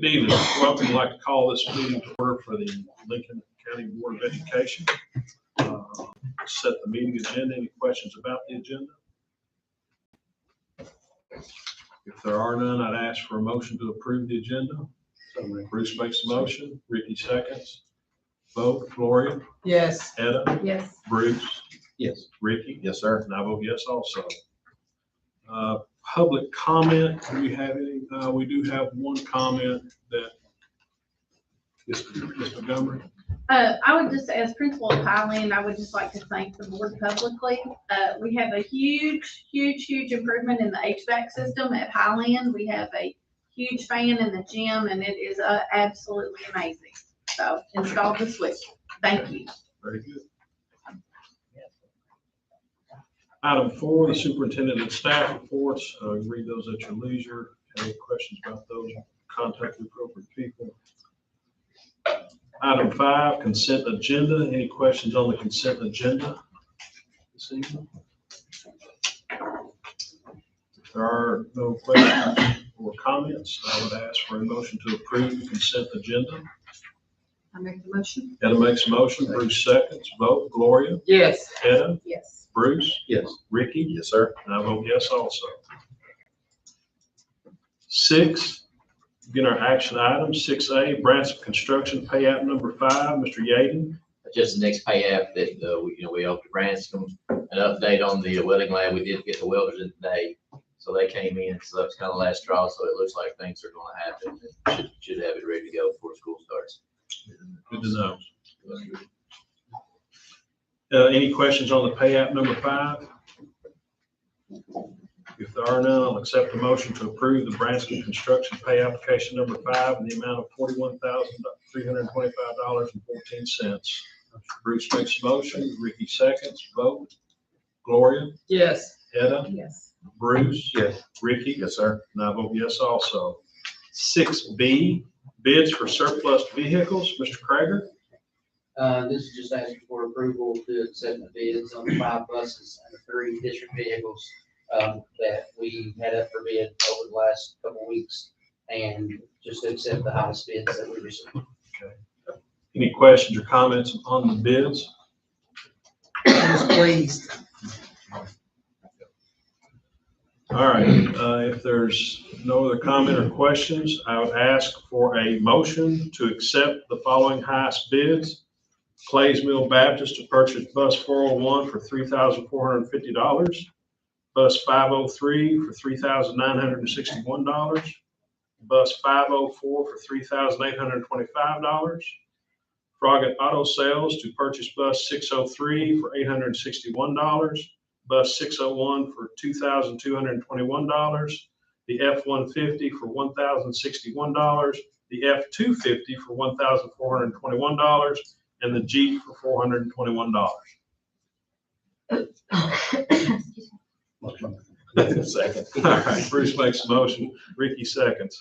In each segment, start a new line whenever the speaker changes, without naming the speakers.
Good evening. Welcome. I'd like to call this meeting to order for the Lincoln County Board of Education. Set the meeting agenda. Any questions about the agenda? If there are none, I'd ask for a motion to approve the agenda. Bruce makes the motion. Ricky seconds. Vote. Gloria?
Yes.
Etta?
Yes.
Bruce?
Yes.
Ricky?
Yes, sir.
And I vote yes also. Public comment, do we have any? We do have one comment that, Ms. Montgomery.
I would just, as principal of Highland, I would just like to thank the board publicly. We have a huge improvement in the HVAC system at Highland. We have a huge fan in the gym and it is absolutely amazing. So installed this week. Thank you.
Very good. Item 4, the superintendent and staff reports. Read those at your leisure. Any questions about those, contact the appropriate people. Item 5, consent agenda. Any questions on the consent agenda this evening? If there are no questions or comments, I would ask for a motion to approve the consent agenda.
I make the motion.
Etta makes a motion. Bruce seconds. Vote. Gloria?
Yes.
Etta?
Yes.
Bruce?
Yes.
Ricky?
Yes, sir.
And I vote yes also. 6, begin our action items. 6A, Branson Construction Pay App number 5, Mr. Yaden.
Just the next pay app that, we offered Branson an update on the welding lab. We did get the welders in today. So they came in, so that's kind of last straw. So it looks like things are going to happen and should have it ready to go before school starts.
Good to know. Any questions on the pay app number 5? If there are none, I'll accept a motion to approve the Branson Construction Pay Application number 5 in the amount of $41,325.14. Bruce makes a motion. Ricky seconds. Vote. Gloria?
Yes.
Etta?
Yes.
Bruce?
Yes.
Ricky?
Yes, sir.
And I vote yes also. 6B, bids for surplus vehicles. Mr. Krager?
This is just asking for approval to accept the bids on the 5 buses and the 3 district vehicles that we had up for bid over the last couple of weeks, and just to accept the highest bids that we received.
Any questions or comments on the bids?
I was pleased.
All right, if there's no other comment or questions, I would ask for a motion to accept the following highest bids. Clays Mill Baptist to purchase bus 401 for $3,450, bus 503 for $3,961, bus 504 for $3,825, Froggatt Auto Sales to purchase bus 603 for $861, bus 601 for $2,221, the F-150 for $1,061, the F-250 for $1,421, and the Jeep for $421.
Second.
All right, Bruce makes a motion. Ricky seconds.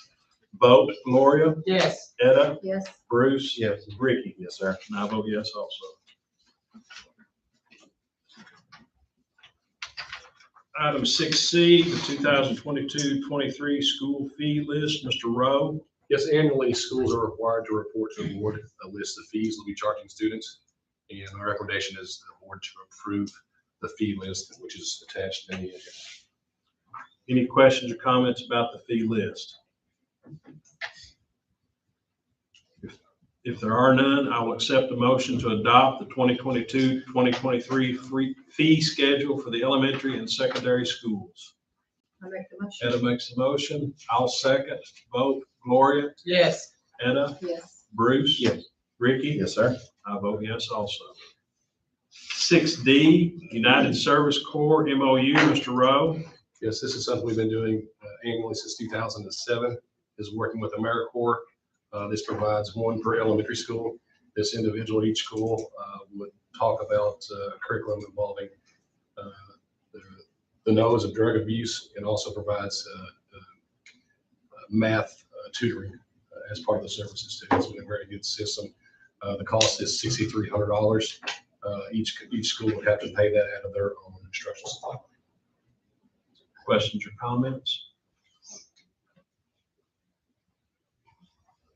Vote. Gloria?
Yes.
Etta?
Yes.
Bruce?
Yes.
Ricky?
Yes, sir.
And I vote yes also. Item 6C, the 2022-23 school fee list. Mr. Rowe?
Yes, annually, schools are required to report to the board a list of fees they'll be charging students. And my recommendation is the board to approve the fee list, which is attached in the agenda.
Any questions or comments about the fee list? If there are none, I will accept a motion to adopt the 2022-2023 fee schedule for the elementary and secondary schools.
I make the motion.
Etta makes a motion. I'll second. Vote. Gloria?
Yes.
Etta?
Yes.
Bruce?
Yes.
Ricky?
Yes, sir.
I vote yes also. 6D, United Service Corps MOU, Mr. Rowe.
Yes, this is something we've been doing annually since 2007, is working with AmeriCorps. This provides one per elementary school. This individual at each school would talk about curriculum involving the nose of drug abuse, and also provides math tutoring as part of the services too. It's been a very good system. The cost is $6,300. Each school would have to pay that out of their own instructional supply.
Questions or comments?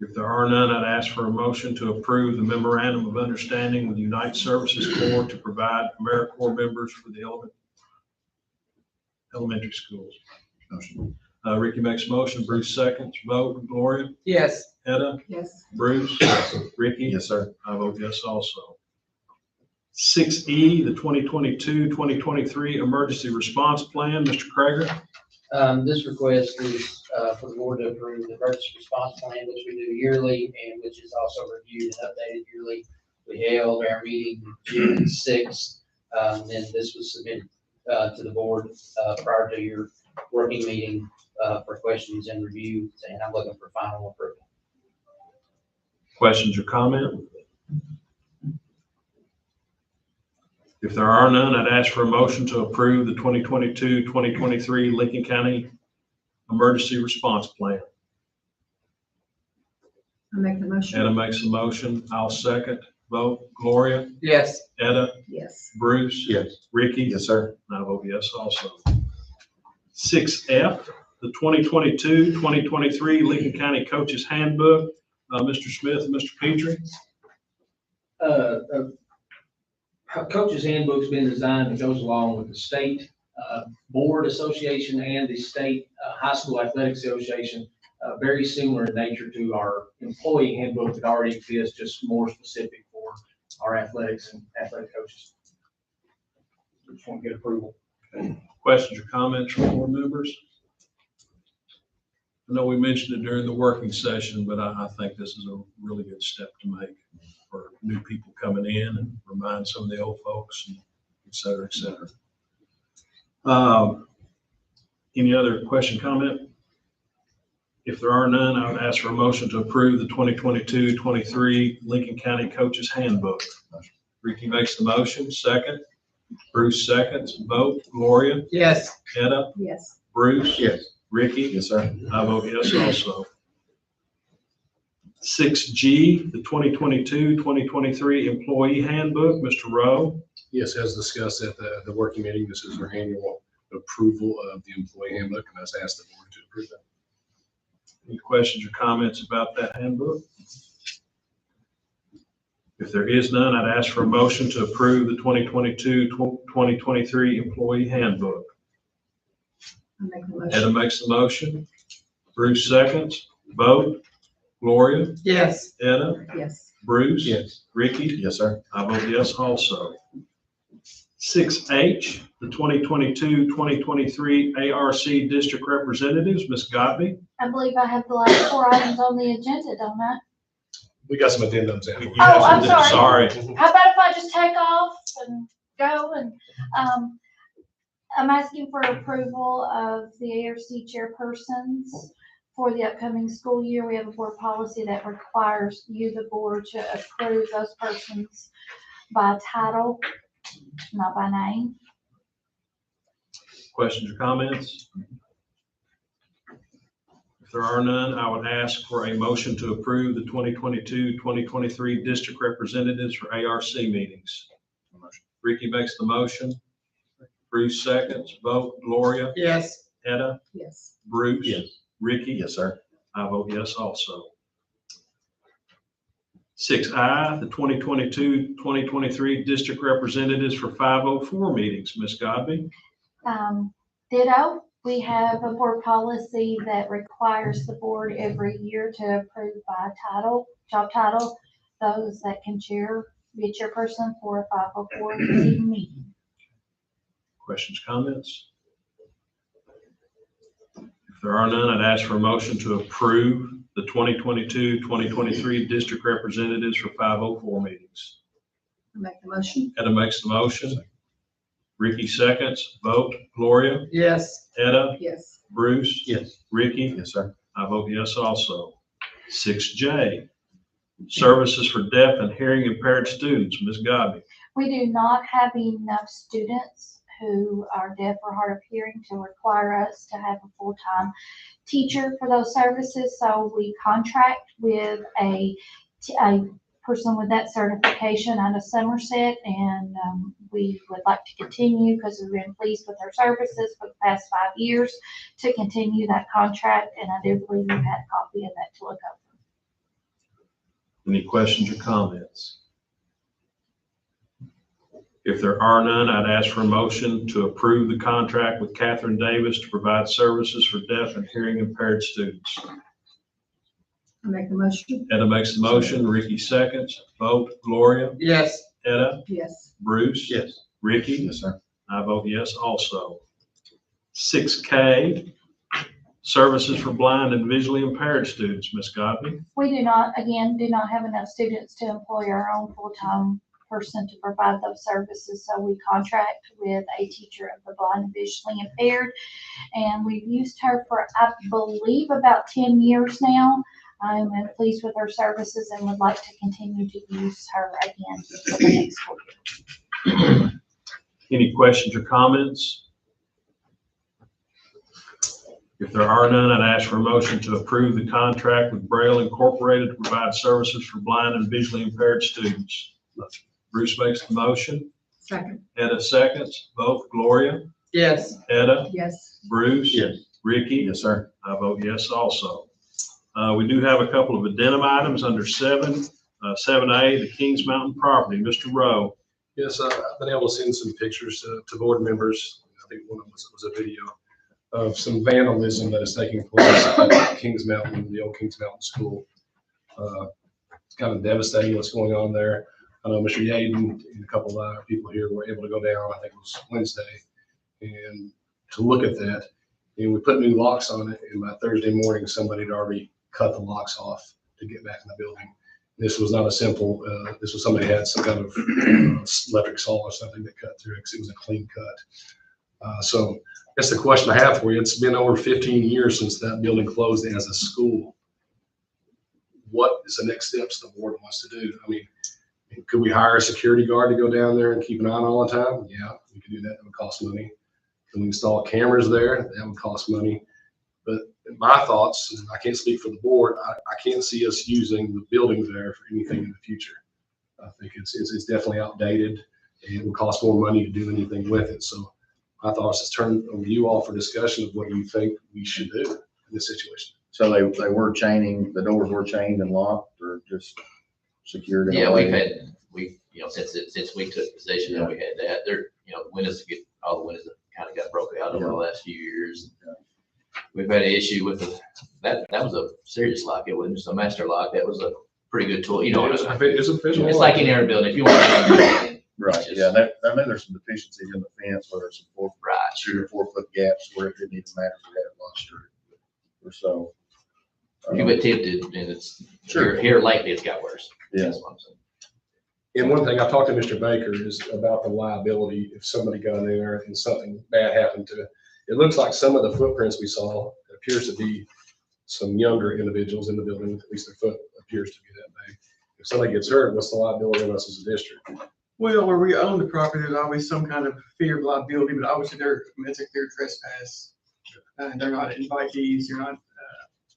If there are none, I'd ask for a motion to approve the memorandum of understanding with Unite Services Corps to provide AmeriCorps members for the elementary schools.
Motion.
Ricky makes a motion, Bruce seconds, vote, Gloria,
Yes.
Etta,
Yes.
Bruce, Ricky.
Yes, sir.
I vote yes also. 6E, the 2022-2023 Emergency Response Plan, Mr. Krager.
This request is, for the board to approve the emergency response plan, which we do yearly and which is also reviewed and updated yearly. We held our meeting June 6th, and this was submitted, to the board, prior to your working meeting, for questions and review, and I'm looking for final approval.
Questions or comment? If there are none, I'd ask for a motion to approve the 2022-2023 Lincoln County Emergency Response Plan.
I make the motion.
Etta makes a motion. I'll second. Vote. Gloria,
Yes.
Etta,
Yes.
Bruce.
Yes.
Ricky.
Yes, sir.
And I vote yes also. 6F, the 2022-2023 Lincoln County Coaches Handbook. Mr. Smith and Mr. Petrie.
Coach's handbook's been designed and goes along with the state board association and the state high school athletic association, very similar in nature to our employee handbook that already exists, just more specific for our athletics and athletic coaches. Just want to get approval.
Questions or comments from board members? I know we mentioned it during the working session, but I think this is a really good step to make for new people coming in and remind some of the old folks, and et cetera, et cetera. Any other question, comment? If there are none, I would ask for a motion to approve the 2022-23 Lincoln County Coaches Handbook. Ricky makes the motion, second. Bruce seconds. Vote. Gloria,
Yes.
Etta,
Yes.
Bruce.
Yes.
Ricky.
Yes, sir.
I vote yes also. 6G, the 2022-2023 Employee Handbook, Mr. Rowe.
Yes, as discussed at the working meeting, this is our annual approval of the employee handbook, and I've asked the board to approve that.
Any questions or comments about that handbook? If there is none, I'd ask for a motion to approve the 2022-2023 Employee Handbook.
I make the
Etta
motion.
makes the motion. Bruce seconds. Vote. Gloria,
Yes.
Etta,
Yes.
Bruce.
Yes.
Ricky.
Yes, sir.
I vote yes also. 6H, the 2022-2023 ARC District Representatives, Ms. Godby.
I believe I have the last 4 items on the agenda, don't I?
We got some addendums in.
You
Oh,
have
I'm
some-
sorry.
Sorry.
How about if I just take off and go and, I'm asking for approval of the ARC chairpersons for the upcoming school year. We have a board policy that requires you, the board, to approve those persons by title, not by name.
Questions or comments? If there are none, I would ask for a motion to approve the 2022-2023 district representatives for ARC meetings. Ricky makes the motion. Bruce seconds. Vote. Gloria,
Yes.
Etta,
Yes.
Bruce.
Yes.
Ricky.
Yes, sir.
I vote yes also. 6I, the 2022-2023 district representatives for 504 meetings. Ms. Godby.
Ditto, we have a board policy that requires the board every year to approve by title, job title, those that can be a chairperson for a 504 meeting.
Questions, comments? If there are none, I'd ask for a motion to approve the 2022-2023 district representatives for 504 meetings.
I make the motion.
Etta makes the motion. Ricky seconds. Vote. Gloria,
Yes.
Etta,
Yes.
Bruce.
Yes.
Ricky.
Yes, sir.
I vote yes also. 6J, services for deaf and hearing impaired students. Ms. Godby.
We do not have enough students who are deaf or hard of hearing to require us to have a full-time teacher for those services. So we contract with a person with that certification out of Somerset, and we would like to continue, because we've been pleased with their services for the past 5 years, to continue that contract. And I do believe we've had a copy of that to look over.
Any questions or comments? If there are none, I'd ask for a motion to approve the contract with Catherine Davis to provide services for deaf and hearing impaired students.
I make the motion.
Etta makes the motion, Ricky seconds. Vote, Gloria,
Yes.
Etta,
Yes.
Bruce.
Yes.
Ricky.
Yes, sir.
I vote yes also. 6K, services for blind and visually impaired students. Ms. Godby?
We do not have enough students to employ our own full-time person to provide those services, so we contract with a teacher of the blind and visually impaired. And we've used her for, I believe, about 10 years now. I'm pleased with her services and would like to continue to use her again for the next school year.
Any questions or comments? If there are none, I'd ask for a motion to approve the contract with Braille Incorporated to provide services for blind and visually impaired students. Bruce makes the motion.
Second.
Etta seconds. Vote, Gloria,
Yes.
Etta,
Yes.
Bruce.
Yes.
Ricky.
Yes, sir.
I vote yes also. We do have a couple of addendum items under 7A, the Kings Mountain property. Mr. Rowe.
Yes, I've been able to send some pictures to board members. I think one of them was a video of some vandalism that is taking place at Kings Mountain, the old Kings Mountain School. It's kind of devastating what's going on there. I know Mr. Yaden and a couple of other people here were able to go down, I think it was Wednesday, and to look at that. And we put new locks on it, and by Thursday morning, somebody had already cut the locks off to get back in the building. This was not a simple, this was somebody had some kind of electric saw or something that cut through it, because it was a clean cut. So I guess the question I have for you, it's been over 15 years since that building closed as a school. What is the next steps the board wants to do? I mean, could we hire a security guard to go down there and keep an eye on all the time? Yeah, we could do that. It would cost money. Can we install cameras there? That would cost money. But my thoughts, and I can't speak for the board, I can't see us using the building there for anything in the future. I think it's definitely outdated, and it would cost more money to do anything with it. So my thoughts is turn over to you all for discussion of what you think we should do in this situation.
So they were chaining, the doors were chained and locked, or just secured in a
Yeah,
way?
we've, since we took possession, and we had that, windows all the windows kind of got broken out over the last few years. We've had an issue with that was a serious lock. It wasn't just a master lock. That was a pretty good tool,
It's official.
it's like in every building, if you want to.
Right, yeah, I know there's some deficiencies in the fence, whether it's some
Right.
2 or 4 foot gaps where it didn't even matter if we had it lost or so.
You get tempted, and it's,
Sure.
here lately, it's got worse.
Yeah.
That's what I'm saying.
And one thing I talked to Mr. Baker is about the liability if somebody got in there and something bad happened to it. It looks like some of the footprints we saw, it appears to be some younger individuals in the building, at least their foot appears to be that big. If somebody gets hurt, what's the liability of us as a district?
Well, where we own the property, there's always some kind of fear of liability, but obviously it's a clear trespass. And they're not invitees, you're not,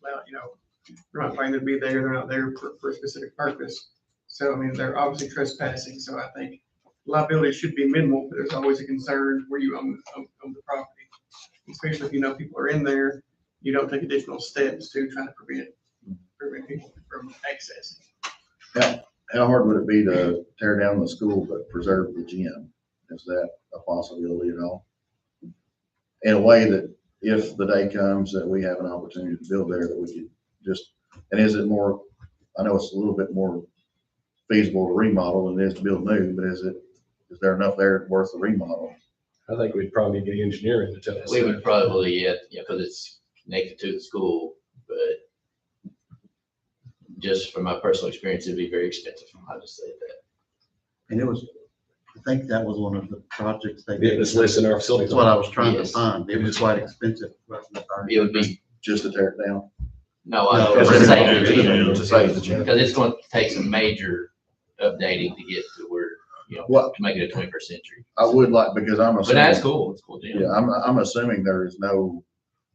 they're not planning to be there, they're not there for a specific purpose. So, I mean, they're obviously trespassing, so I think liability should be minimal, but there's always a concern where you own the property. Especially if you know people are in there, you don't take additional steps to try to prevent people from accessing.
How hard would it be to tear down the school but preserve the gym? Is that a possibility at all? In a way that if the day comes that we have an opportunity to build there, that we could just, and is it more, I know it's a little bit more feasible to remodel than it is to build new, but is there enough there worth the remodel?
I think we'd probably get engineering to tell us.
We
that.
would probably, because it's connected to the school, but just from my personal experience, it'd be very expensive. I'll just say that.
And it was, I think that was one of the projects they
Yeah,
did.
this list in our facility.
That's what I was trying to
Yes.
find. It was quite expensive.
It would be,
Just to tear it down?
no, I know,
No,
it's
it's
the
a-
same,
it's a- save the gym.
because it's going to take some major updating to get to where,
What
to make it a 21st century.
I would like, because I'm
But
assuming.
that's cool. It's cool,
Yeah, I'm assuming there is no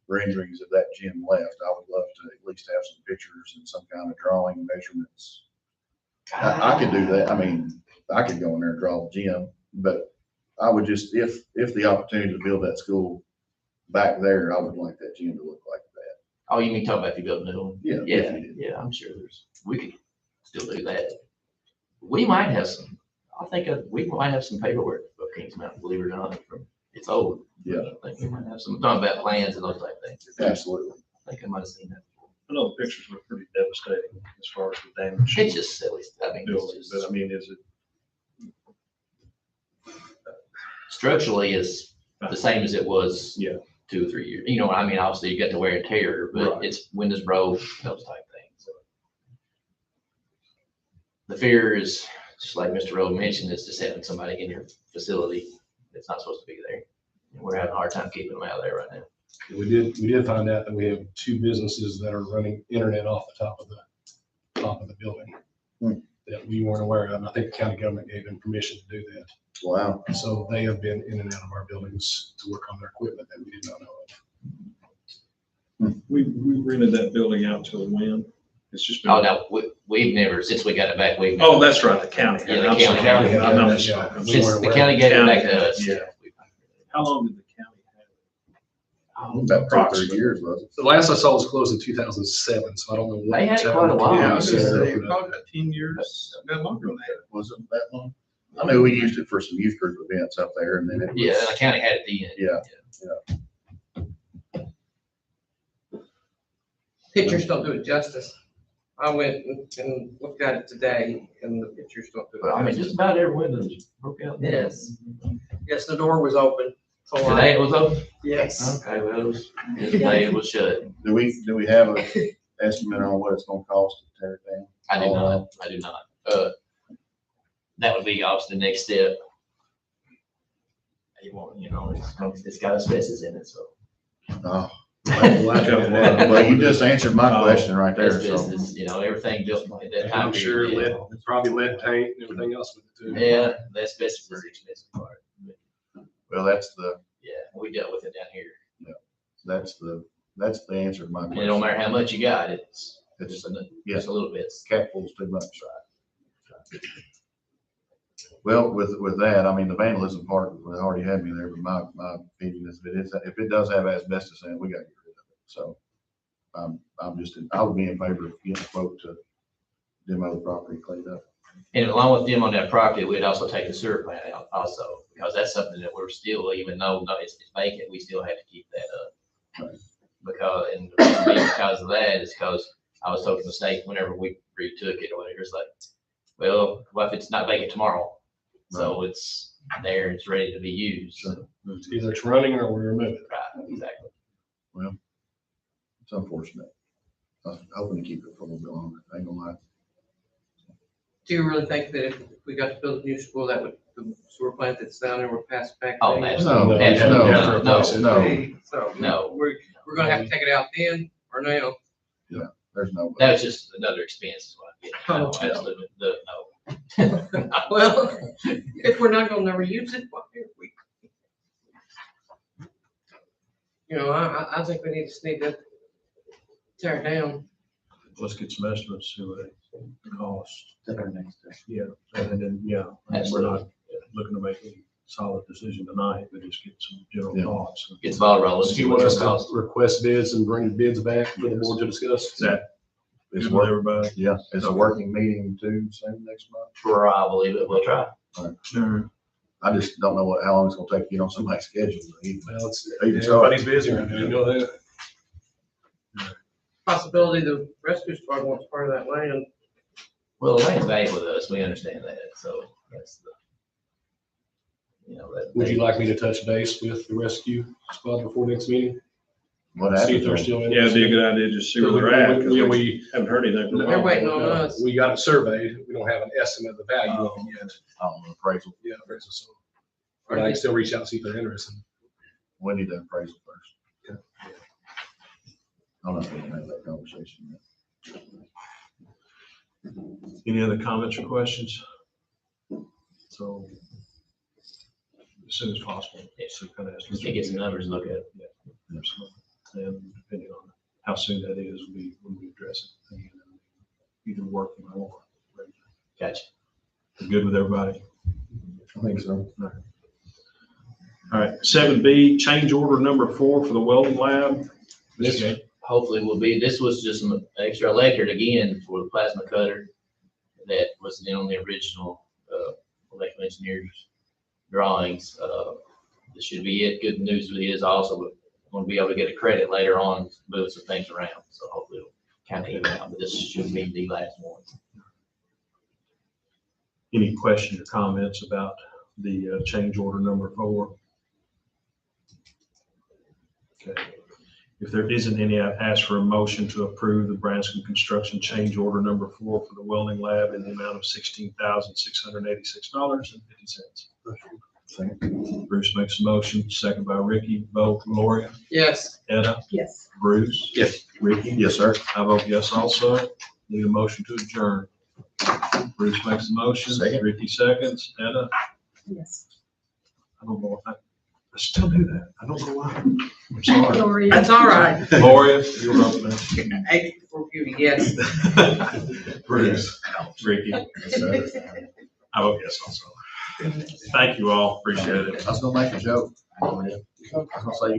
renderings of that gym left. I would love to at least have some pictures and some kind of drawing measurements. I could do that. I mean, I could go in there and draw the gym, but I would just, if the opportunity to build that school back there, I would like that gym to look like that.
Oh, you mean talk about if you build a new one?
Yeah.
Yeah, I'm sure we could still do that. We might have some, I think we might have some paperwork of Kings Mountain, believe it or not, it's old.
Yeah.
I think we might have some, talking about plans and those type of things.
Absolutely.
I think I might have seen that.
I know the pictures were pretty devastating as far as the damage.
It's just silly. I mean, it's
Building, but I
just,
mean, is it,
structurally is the same as it was.
Yeah.
2 or 3 years. You know what I mean? Obviously, you get the wear and tear, but
Right.
it's windows broke, those type things. So the fear is, just like Mr. Rowe mentioned, is just having somebody in your facility that's not supposed to be there. And we're having a hard time keeping them out of there right now.
We did find out that we have 2 businesses that are running internet off the top of the building that we weren't aware of. And I think the county government gave them permission to do that.
Wow.
So they have been in and out of our buildings to work on their equipment that we did not know of.
we rented that building out to a win. It's just been.
Oh, no, we've never, since we got it back, we've.
Oh, that's right, the county.
Yeah, the
I'm
county.
sorry.
Yeah,
I'm not
yeah,
mistaken.
we
Since
weren't
the
aware.
county gave it back
County,
to us.
yeah. How long did the county have it?
About 2 or 3 years, was it?
The last I saw was closed in 2007, so I don't know. what
They had it
happened.
quite a while.
Yeah, I
Yeah,
was
so
gonna
they're
say,
open up.
probably about 10 years, no longer than that.
Was it that long? I know we used it for some youth group events up there and then it was.
Yeah, the county had it then.
Yeah.
Pictures don't do it justice. I went and looked at it today, and the pictures don't do
But I
it
mean,
justice.
just about every window's broke out.
Yes. Yes, the door was open. So
Today it was open?
Yes.
Okay, well, today it was shut.
Do we have an estimate on what it's gonna cost to tear it down?
I do not. That would be obviously the next step. You want, it's got asbestos in it, so.
Oh,
Well,
well, you just answered my question right there, so.
Asbestos, everything just like that.
And
time
I'm sure
period,
lead, probably lead paint and everything else with it too.
Yeah, the asbestos is the expensive part.
Well, that's the
We dealt with it down here.
that's the answer to my
And
question.
it don't matter how much you got, it's
It's
just a little bit.
capfuls too much. Well, with that, I mean, the vandalism part, they already had me there, but my opinion is if it does have asbestos in it, we gotta get rid of it. So, I would be in favor of getting a quote to demo the property, clean it up.
And along with them on that property, we'd also take the sewer plant out also, because that's something that we're still, even though it's vacant, we still have to keep that up.
Right.
Because of that is because I was talking to the state whenever we retook it or whatever, it's like, well, what if it's not vacant tomorrow? So it's there, it's ready to be used. So,
Either it's running or we remove it.
right, exactly.
It's unfortunate. I was hoping to keep it for a little bit longer, I ain't gonna lie.
Do you really think that if we got to build a new school, that would, the sewer plant that's down there would pass back?
Oh,
to you?
absolutely.
No,
Absolutely.
no,
No.
No,
So,
No.
we're gonna have to take it out then or now?
there's no.
That was just another expense is what I
Oh,
get. No, absolutely, no.
Well, if we're not gonna never use it, why are we? I think we just need to tear it down.
Let's get some estimates, see what it costs.
That's our next step.
Yeah, and then, we're
Absolutely.
not looking to make any solid decision tonight, but just get some general
Yeah.
thoughts.
Gets the ball rolling.
Do you want us to request bids and bring the bids back for the board to discuss?
It's
Good with
working,
everybody.
yeah, it's a working meeting too, soon next month.
Probably, but we'll try.
Sure.
I just don't know how long it's gonna take to get on somebody's schedule.
Well, it's,
Even so-
everybody's busy right now, you know that.
Possibility the rescue squad wants part of that land.
Well, the land's valuable to us, we understand that, so that's the, that.
Would you like me to touch base with the rescue squad before next meeting?
What
See if
happens?
they're still in.
Yeah, it'd be a good idea, just see where they're at, because
We
haven't heard anything from
They're
them.
waiting on us.
we got it surveyed. We don't have an estimate of the value of it yet.
Appraisal.
Yeah, appraisal, so. But I can still reach out and see if they're interested.
We need the appraisal first. I'm not gonna have that conversation yet.
Any other comments or questions? So, as soon as possible. So kind of.
Just to get some numbers, to look at.
Absolutely. And depending on how soon that is, when we address it. And, either working or.
Gotcha.
Good with everybody?
I think so.
All right, 7B, change order number 4 for the welding lab.
This hopefully will be, this was just some extra electric again for the plasma cutter. that was on the original, electrical engineer's drawings. This should be it. Good news is also, we're going to be able to get a credit later on, move some things around. So hopefully it'll kind of even out, but this should be the last one.
Any questions or comments about the change order number 4? Okay. If there isn't any, I'd ask for a motion to approve the Branscombe Construction change order number 4 for the welding lab in the amount of $16,686.50. Bruce makes a motion, second by Ricky. Vote, Gloria,
Yes.
Etta,
Yes.
Bruce.
Yes.
Ricky.
Yes, sir.
I vote yes also. Need a motion to adjourn. Bruce makes the motion.
Second.
Ricky seconds. Etta,
Yes.
I don't know. I still do that. I don't know why. I'm sorry.
Gloria.
That's all right.
Gloria, you're up next.
For you, yes.
Bruce, Ricky,
Yes, sir.
I vote yes also. Thank you all. Appreciate it.
I was gonna make a joke. I was gonna say, you